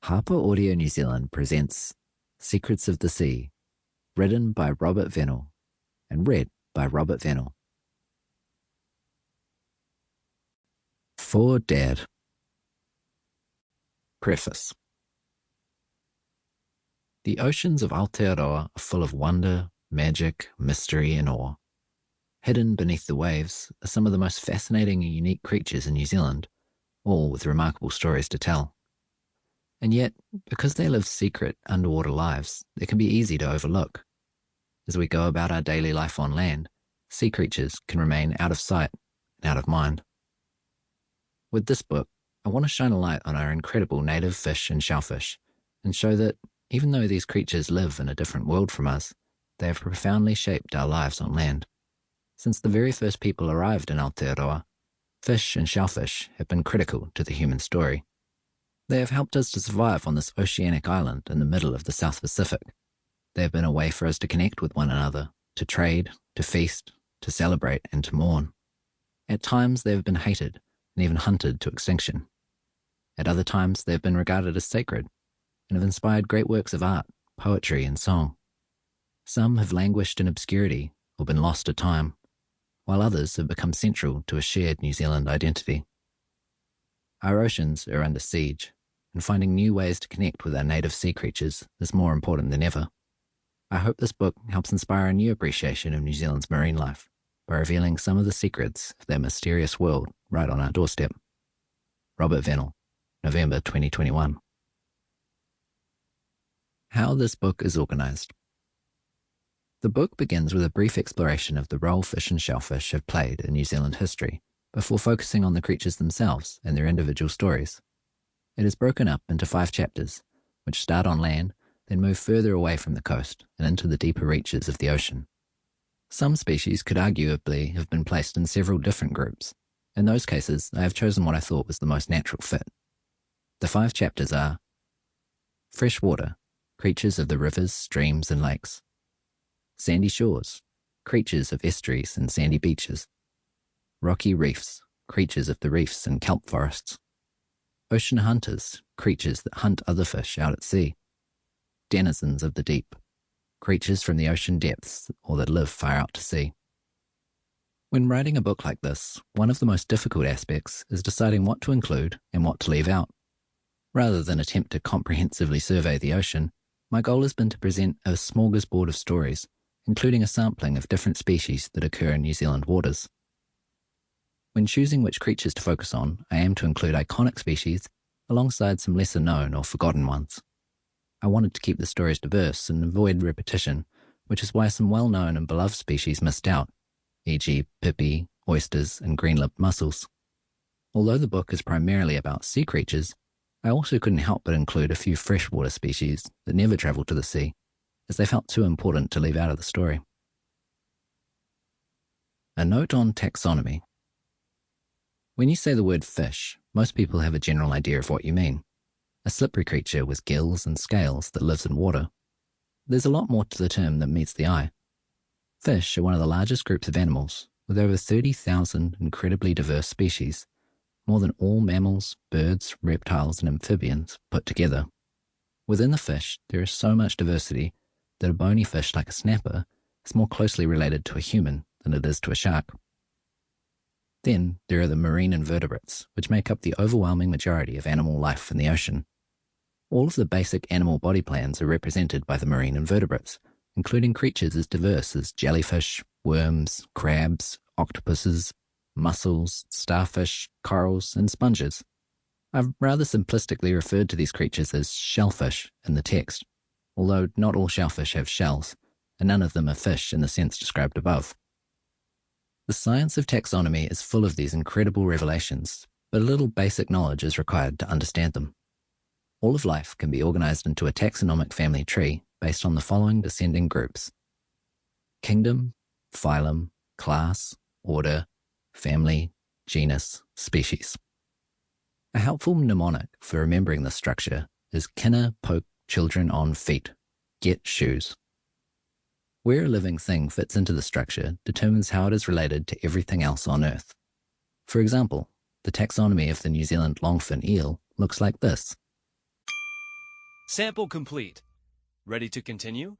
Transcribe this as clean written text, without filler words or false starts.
HarperAudio New Zealand presents Secrets of the Sea, written by Robert Vennell and read by Robert Vennell. For Dad. Preface. The oceans of Aotearoa are full of wonder, magic, mystery, and awe. Hidden beneath the waves are some of the most fascinating and unique creatures in New Zealand, all with remarkable stories to tell. And yet, because they live secret, underwater lives, they can be easy to overlook. As we go about our daily life on land, sea creatures can remain out of sight and out of mind. With this book, I want to shine a light on our incredible native fish and shellfish, and show that, even though these creatures live in a different world from us, they have profoundly shaped our lives on land. Since the very first people arrived in Aotearoa, fish and shellfish have been critical to the human story. They have helped us to survive on this oceanic island in the middle of the South Pacific. They have been a way for us to connect with one another, to trade, to feast, to celebrate, and to mourn. At times they have been hated and even hunted to extinction. At other times they have been regarded as sacred and have inspired great works of art, poetry, and song. Some have languished in obscurity or been lost to time, while others have become central to a shared New Zealand identity. Our oceans are under siege, and finding new ways to connect with our native sea creatures is more important than ever. I hope this book helps inspire a new appreciation of New Zealand's marine life by revealing some of the secrets of their mysterious world right on our doorstep. Robert Vennell, November 2021. How this book is organized. The book begins with a brief exploration of the role fish and shellfish have played in New Zealand history, before focusing on the creatures themselves and their individual stories. It is broken up into 5 chapters, which start on land, then move further away from the coast and into the deeper reaches of the ocean. Some species could arguably have been placed in several different groups. In those cases, I have chosen what I thought was the most natural fit. The 5 chapters are: freshwater, creatures of the rivers, streams, and lakes; sandy shores, creatures of estuaries and sandy beaches; rocky reefs, creatures of the reefs and kelp forests; ocean hunters, creatures that hunt other fish out at sea; denizens of the deep, creatures from the ocean depths or that live far out to sea. When writing a book like this, one of the most difficult aspects is deciding what to include and what to leave out. Rather than attempt to comprehensively survey the ocean, my goal has been to present a smorgasbord of stories, including a sampling of different species that occur in New Zealand waters. When choosing which creatures to focus on, I aim to include iconic species alongside some lesser known or forgotten ones. I wanted to keep the stories diverse and avoid repetition, which is why some well-known and beloved species missed out, e.g. pipi, oysters, and green-lipped mussels. Although the book is primarily about sea creatures, I also couldn't help but include a few freshwater species that never travel to the sea, as they felt too important to leave out of the story. A note on taxonomy. When you say the word fish, most people have a general idea of what you mean: a slippery creature with gills and scales that lives in water. There's a lot more to the term than meets the eye. Fish are one of the largest groups of animals, with over 30,000 incredibly diverse species, more than all mammals, birds, reptiles, and amphibians put together. Within the fish, there is so much diversity that a bony fish like a snapper is more closely related to a human than it is to a shark. Then there are the marine invertebrates, which make up the overwhelming majority of animal life in the ocean. All of the basic animal body plans are represented by the marine invertebrates, including creatures as diverse as jellyfish, worms, crabs, octopuses, mussels, starfish, corals, and sponges. I've rather simplistically referred to these creatures as shellfish in the text, although not all shellfish have shells, and none of them are fish in the sense described above. The science of taxonomy is full of these incredible revelations, but a little basic knowledge is required to understand them. All of life can be organized into a taxonomic family tree based on the following descending groups: kingdom, phylum, class, order, family, genus, species. A helpful mnemonic for remembering this structure is kinna poke children on feet, get shoes. Where a living thing fits into the structure determines how it is related to everything else on Earth. For example, the taxonomy of the New Zealand longfin eel looks like this. Sample complete. Ready to continue?